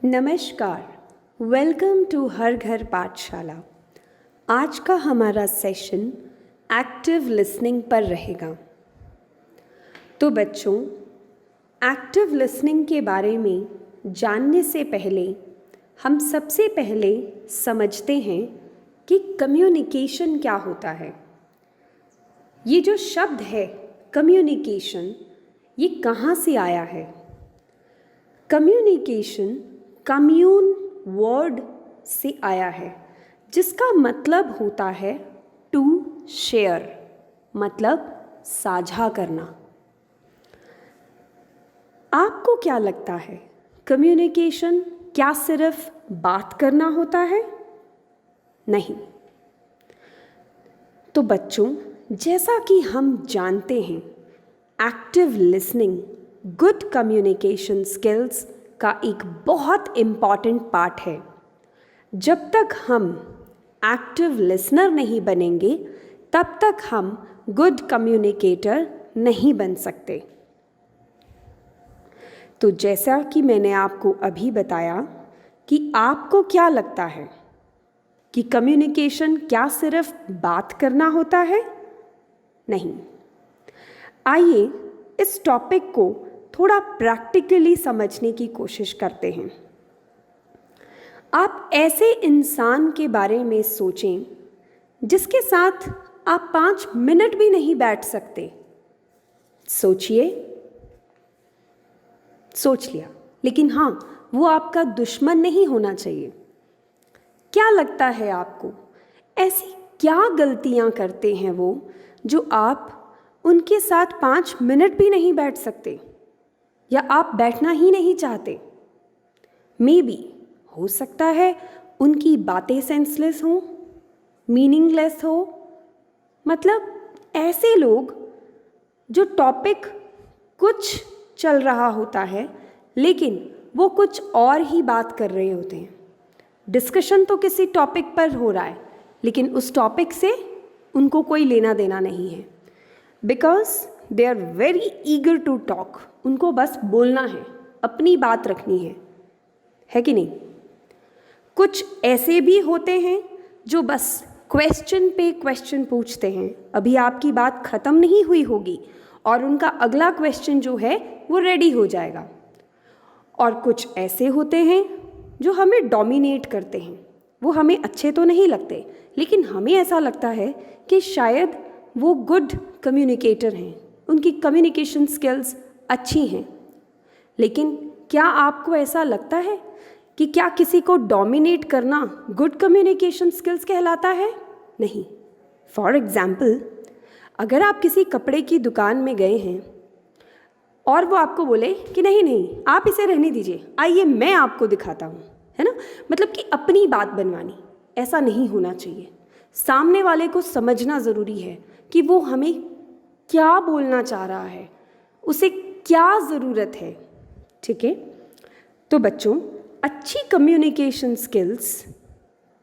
नमस्कार, welcome to her घर पाठशाला। आज का हमारा सेशन एक्टिव लिसनिंग पर रहेगा। तो बच्चों, एक्टिव लिसनिंग के बारे में जानने से पहले हम सबसे पहले समझते हैं कि कम्युनिकेशन क्या होता है। ये जो शब्द है कम्युनिकेशन, ये कहाँ से आया है? कम्युनिकेशन कम्यून वर्ड से आया है, जिसका मतलब होता है टू शेयर, मतलब साझा करना। आपको क्या लगता है, कम्युनिकेशन क्या सिर्फ बात करना होता है? नहीं। तो बच्चों, जैसा कि हम जानते हैं, active listening good communication skills का एक बहुत इम्पॉर्टेंट पार्ट है। जब तक हम एक्टिव लिसनर नहीं बनेंगे, तब तक हम गुड कम्युनिकेटर नहीं बन सकते। तो जैसा कि मैंने आपको अभी बताया कि आपको क्या लगता है कि कम्युनिकेशन क्या सिर्फ बात करना होता है? नहीं। आइए इस टॉपिक को थोड़ा प्रैक्टिकली समझने की कोशिश करते हैं। आप ऐसे इंसान के बारे में सोचें जिसके साथ आप 5 मिनट भी नहीं बैठ सकते। सोचिए। सोच लिया, लेकिन हाँ, वो आपका दुश्मन नहीं होना चाहिए। क्या लगता है आपको, ऐसी क्या गलतियां करते हैं वो जो आप उनके साथ 5 मिनट भी नहीं बैठ सकते, या आप बैठना ही नहीं चाहते? मे बी हो सकता है उनकी बातें सेंसलेस हों, मीनिंगलेस हो। मतलब ऐसे लोग जो टॉपिक कुछ चल रहा होता है, लेकिन वो कुछ और ही बात कर रहे होते हैं। डिस्कशन तो किसी टॉपिक पर हो रहा है, लेकिन उस टॉपिक से उनको कोई लेना देना नहीं है। Because they are very eager to talk. उनको बस बोलना है, अपनी बात रखनी है कि नहीं? कुछ ऐसे भी होते हैं जो बस क्वेश्चन पे क्वेश्चन पूछते हैं। अभी आपकी बात ख़त्म नहीं हुई होगी और उनका अगला क्वेश्चन जो है वो रेडी हो जाएगा। और कुछ ऐसे होते हैं जो हमें डोमिनेट करते हैं। वो हमें अच्छे तो नहीं लगते, लेकिन हमें ऐसा लगता है कि शायद वो गुड कम्युनिकेटर हैं, उनकी कम्युनिकेशन स्किल्स अच्छी हैं। लेकिन क्या आपको ऐसा लगता है कि क्या किसी को डोमिनेट करना गुड कम्युनिकेशन स्किल्स कहलाता है? नहीं। फॉर एग्जाम्पल, अगर आप किसी कपड़े की दुकान में गए हैं और वो आपको बोले कि नहीं नहीं, आप इसे रहने दीजिए, आइए मैं आपको दिखाता हूँ, है ना? मतलब कि अपनी बात बनवानी, ऐसा नहीं होना चाहिए। सामने वाले को समझना ज़रूरी है कि वो हमें क्या बोलना चाह रहा है, उसे क्या ज़रूरत है। ठीक है? तो बच्चों, अच्छी कम्युनिकेशन स्किल्स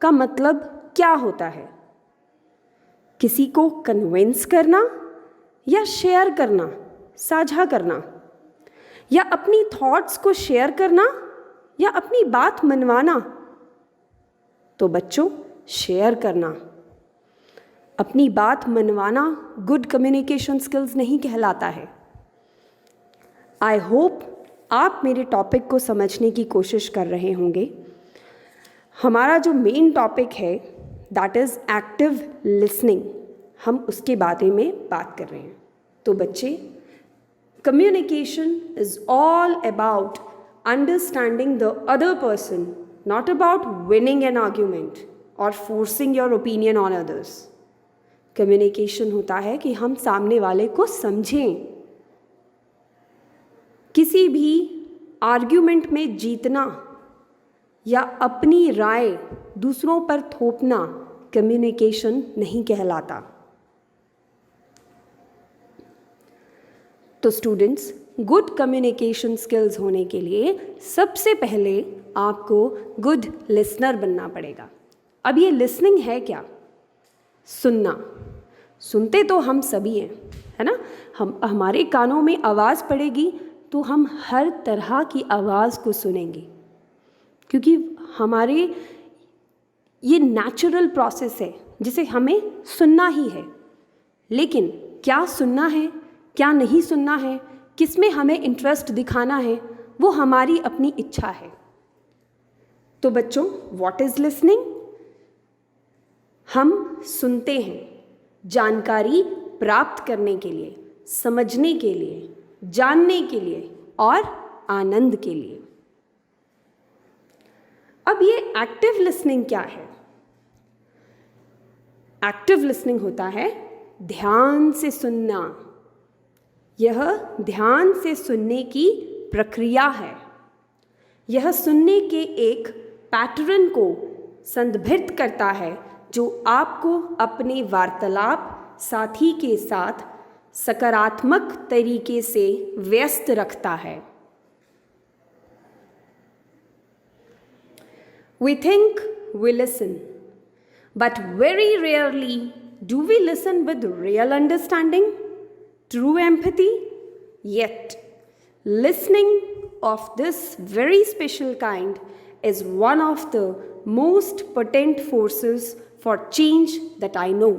का मतलब क्या होता है? किसी को कन्विंस करना, या शेयर करना, साझा करना, या अपनी थॉट्स को शेयर करना, या अपनी बात मनवाना? तो बच्चों, शेयर करना। अपनी बात मनवाना गुड कम्युनिकेशन स्किल्स नहीं कहलाता है। आई होप आप मेरे टॉपिक को समझने की कोशिश कर रहे होंगे। हमारा जो मेन टॉपिक है दैट इज़ एक्टिव लिसनिंग, हम उसके बारे में बात कर रहे हैं। तो बच्चे, communication is all about understanding the other person, not about winning an argument और forcing your opinion on others. Communication होता है कि हम सामने वाले को समझें। किसी भी आर्ग्यूमेंट में जीतना या अपनी राय दूसरों पर थोपना कम्युनिकेशन नहीं कहलाता। तो स्टूडेंट्स, गुड कम्युनिकेशन स्किल्स होने के लिए सबसे पहले आपको गुड लिसनर बनना पड़ेगा। अब ये लिसनिंग है क्या? सुनना। सुनते तो हम सभी हैं, है ना? हमारे कानों में आवाज़ पड़ेगी तो हम हर तरह की आवाज़ को सुनेंगे। क्योंकि हमारे ये नेचुरल प्रोसेस है जिसे हमें सुनना ही है। लेकिन क्या सुनना है, क्या नहीं सुनना है, किस में हमें इंटरेस्ट दिखाना है, वो हमारी अपनी इच्छा है। तो बच्चों, व्हाट इज़ लिसनिंग? हम सुनते हैं जानकारी प्राप्त करने के लिए, समझने के लिए, जानने के लिए और आनंद के लिए। अब ये एक्टिव लिसनिंग क्या है? एक्टिव लिसनिंग होता है ध्यान से सुनना। यह ध्यान से सुनने की प्रक्रिया है। यह सुनने के एक पैटर्न को संदर्भित करता है जो आपको अपने वार्तालाप साथी के साथ सकारात्मक तरीके से व्यस्त रखता है। We think we listen, but very rarely do we listen with real understanding, true empathy. Yet, listening of this very special kind is one of the most potent forces for change that I know,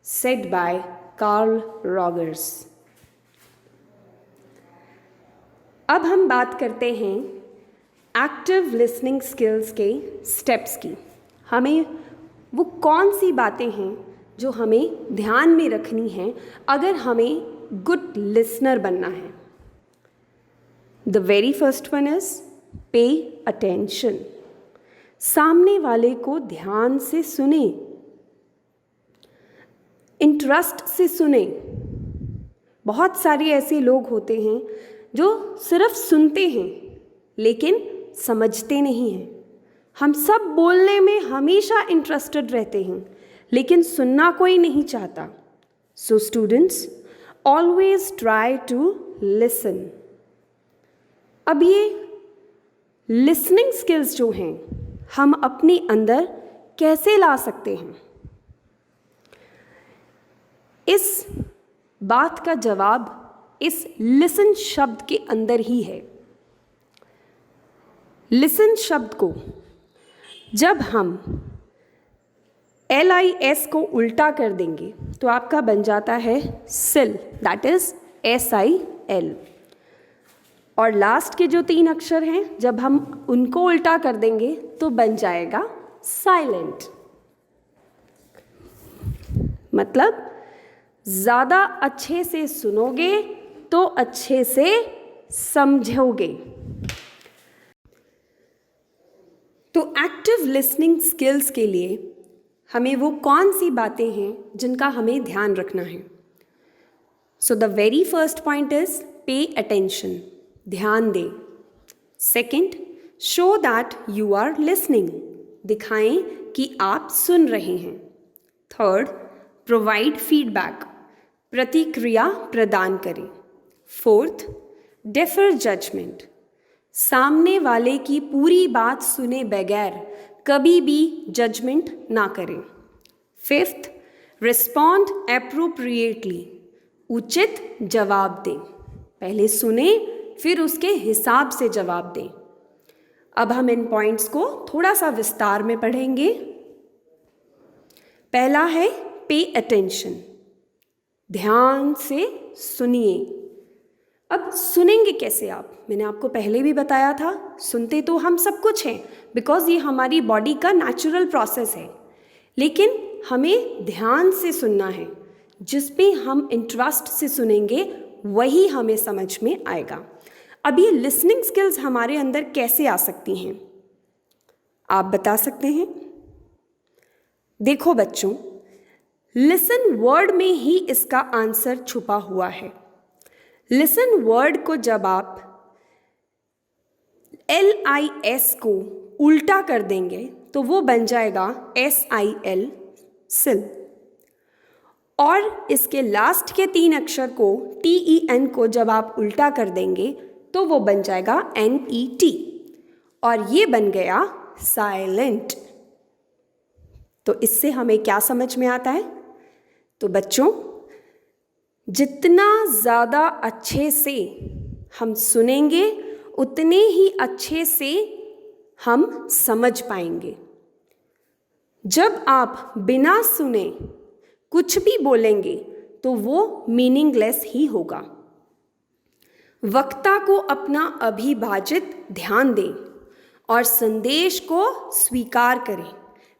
said by Carl Rogers. अब हम बात करते हैं active listening skills के steps की। हमें वो कौन सी बातें हैं जो हमें ध्यान में रखनी हैं अगर हमें गुड लिसनर बनना है। The very first one is pay attention. सामने वाले को ध्यान से सुने, इंटरेस्ट से सुने। बहुत सारे ऐसे लोग होते हैं जो सिर्फ सुनते हैं लेकिन समझते नहीं हैं। हम सब बोलने में हमेशा इंटरेस्टेड रहते हैं लेकिन सुनना कोई नहीं चाहता। So students, always try to listen. अब ये लिसनिंग स्किल्स जो हैं हम अपने अंदर कैसे ला सकते हैं? इस बात का जवाब इस लिसन शब्द के अंदर ही है। लिसन शब्द को जब हम LIS को उल्टा कर देंगे तो आपका बन जाता है सिल, दैट इज SIL। और लास्ट के जो 3 अक्षर हैं जब हम उनको उल्टा कर देंगे तो बन जाएगा साइलेंट। मतलब ज़्यादा अच्छे से सुनोगे तो अच्छे से समझोगे। तो एक्टिव लिसनिंग स्किल्स के लिए हमें वो कौन सी बातें हैं जिनका हमें ध्यान रखना है? So the very first point is pay attention, ध्यान दें। Second, show that you are listening, दिखाएं कि आप सुन रहे हैं। थर्ड, प्रोवाइड फीडबैक, प्रतिक्रिया प्रदान करें। फोर्थ, डेफर जजमेंट, सामने वाले की पूरी बात सुने बगैर कभी भी जजमेंट ना करें। फिफ्थ, रिस्पॉन्ड एप्रोप्रिएटली, उचित जवाब दें। पहले सुने फिर उसके हिसाब से जवाब दें। अब हम इन पॉइंट्स को थोड़ा सा विस्तार में पढ़ेंगे। पहला है पे अटेंशन, ध्यान से सुनिए। अब सुनेंगे कैसे आप? मैंने आपको पहले भी बताया था, सुनते तो हम सब कुछ हैं बिकॉज ये हमारी बॉडी का नेचुरल प्रोसेस है। लेकिन हमें ध्यान से सुनना है। जिस पे हम इंटरेस्ट से सुनेंगे वही हमें समझ में आएगा। अब ये लिसनिंग स्किल्स हमारे अंदर कैसे आ सकती हैं, आप बता सकते हैं? देखो बच्चों, लिसन वर्ड में ही इसका आंसर छुपा हुआ है। लिसन वर्ड को जब आप LIS को उल्टा कर देंगे तो वो बन जाएगा SIL, सिल। और इसके लास्ट के 3 अक्षर को TEN को जब आप उल्टा कर देंगे तो वो बन जाएगा NET, और ये बन गया साइलेंट। तो इससे हमें क्या समझ में आता है? तो बच्चों, जितना ज़्यादा अच्छे से हम सुनेंगे उतने ही अच्छे से हम समझ पाएंगे। जब आप बिना सुने कुछ भी बोलेंगे तो वो मीनिंगलेस ही होगा। वक्ता को अपना अभिभाजित ध्यान दें और संदेश को स्वीकार करें।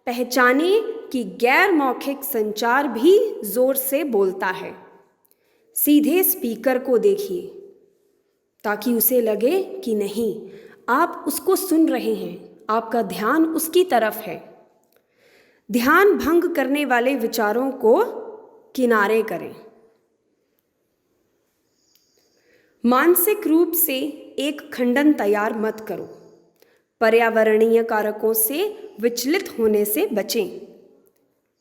पहचाने कि गैर मौखिक संचार भी जोर से बोलता है। सीधे स्पीकर को देखिए ताकि उसे लगे कि नहीं, आप उसको सुन रहे हैं, आपका ध्यान उसकी तरफ है। ध्यान भंग करने वाले विचारों को किनारे करें। मानसिक रूप से एक खंडन तैयार मत करो। पर्यावरणीय कारकों से विचलित होने से बचें।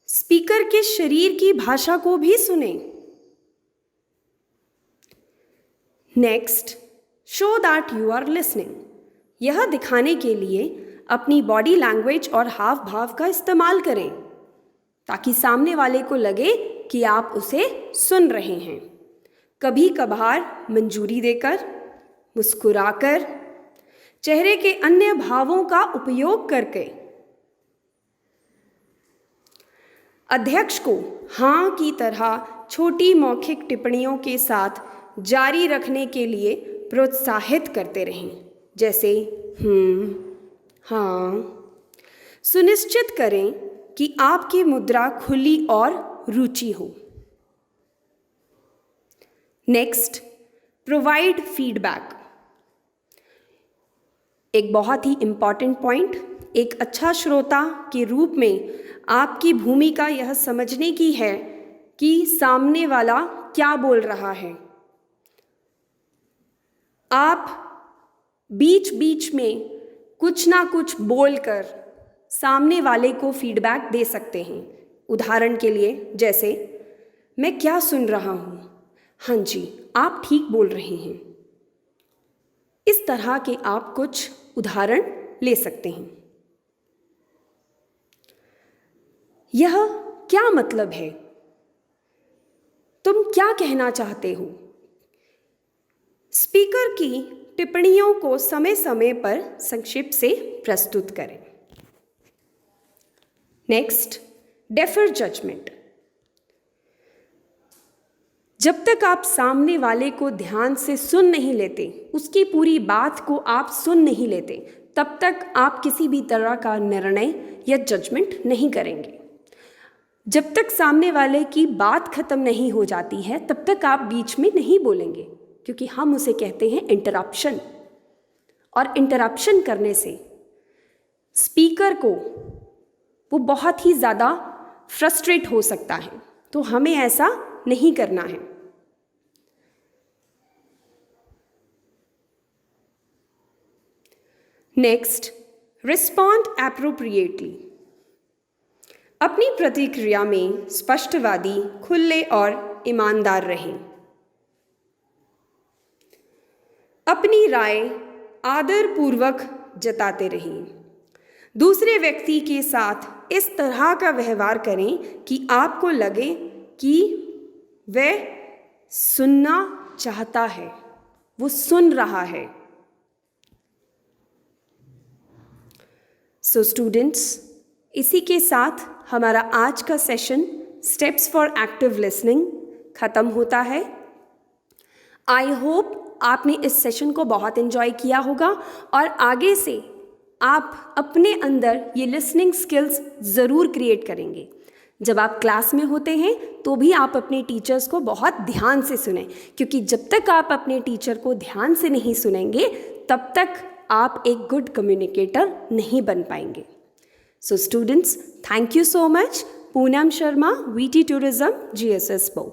स्पीकर के शरीर की भाषा को भी सुनें। Next, show that you are listening. यह दिखाने के लिए अपनी बॉडी लैंग्वेज और हाव भाव का इस्तेमाल करें ताकि सामने वाले को लगे कि आप उसे सुन रहे हैं। कभी कभार मंजूरी देकर, मुस्कुराकर, चेहरे के अन्य भावों का उपयोग करके अध्यक्ष को हाँ की तरह छोटी मौखिक टिप्पणियों के साथ जारी रखने के लिए प्रोत्साहित करते रहें, जैसे हाँ। सुनिश्चित करें कि आपकी मुद्रा खुली और रुचि हो। Next, provide feedback. एक बहुत ही इम्पॉर्टेंट पॉइंट। एक अच्छा श्रोता के रूप में आपकी भूमिका यह समझने की है कि सामने वाला क्या बोल रहा है। आप बीच बीच में कुछ ना कुछ बोलकर सामने वाले को फीडबैक दे सकते हैं। उदाहरण के लिए, जैसे मैं क्या सुन रहा हूँ, हाँ जी, आप ठीक बोल रहे हैं। इस तरह के आप कुछ उदाहरण ले सकते हैं। यह क्या मतलब है? तुम क्या कहना चाहते हो? स्पीकर की टिप्पणियों को समय समय पर संक्षिप्त से प्रस्तुत करें। Next, defer judgement. जब तक आप सामने वाले को ध्यान से सुन नहीं लेते, उसकी पूरी बात को आप सुन नहीं लेते, तब तक आप किसी भी तरह का निर्णय या जजमेंट नहीं करेंगे। जब तक सामने वाले की बात खत्म नहीं हो जाती है, तब तक आप बीच में नहीं बोलेंगे, क्योंकि हम उसे कहते हैं इंटरप्शन। और इंटरप्शन करने से स्पीकर को वो बहुत ही ज़्यादा फ्रस्ट्रेट हो सकता है, तो हमें ऐसा नहीं करना है। Next, respond appropriately. अपनी प्रतिक्रिया में स्पष्टवादी, खुले और ईमानदार रहें। अपनी राय आदरपूर्वक जताते रहें। दूसरे व्यक्ति के साथ इस तरह का व्यवहार करें कि आपको लगे कि वह सुनना चाहता है, वो सुन रहा है। सो स्टूडेंट्स, इसी के साथ हमारा आज का session steps for active listening ख़त्म होता है। आई होप आपने इस सेशन को बहुत एंजॉय किया होगा और आगे से आप अपने अंदर ये लिसनिंग स्किल्स ज़रूर क्रिएट करेंगे। जब आप क्लास में होते हैं तो भी आप अपने टीचर्स को बहुत ध्यान से सुनें, क्योंकि जब तक आप अपने टीचर को ध्यान से नहीं सुनेंगे तब तक आप एक गुड कम्युनिकेटर नहीं बन पाएंगे। So students, thank you so much. Poonam Sharma, VT tourism, GSS Bow।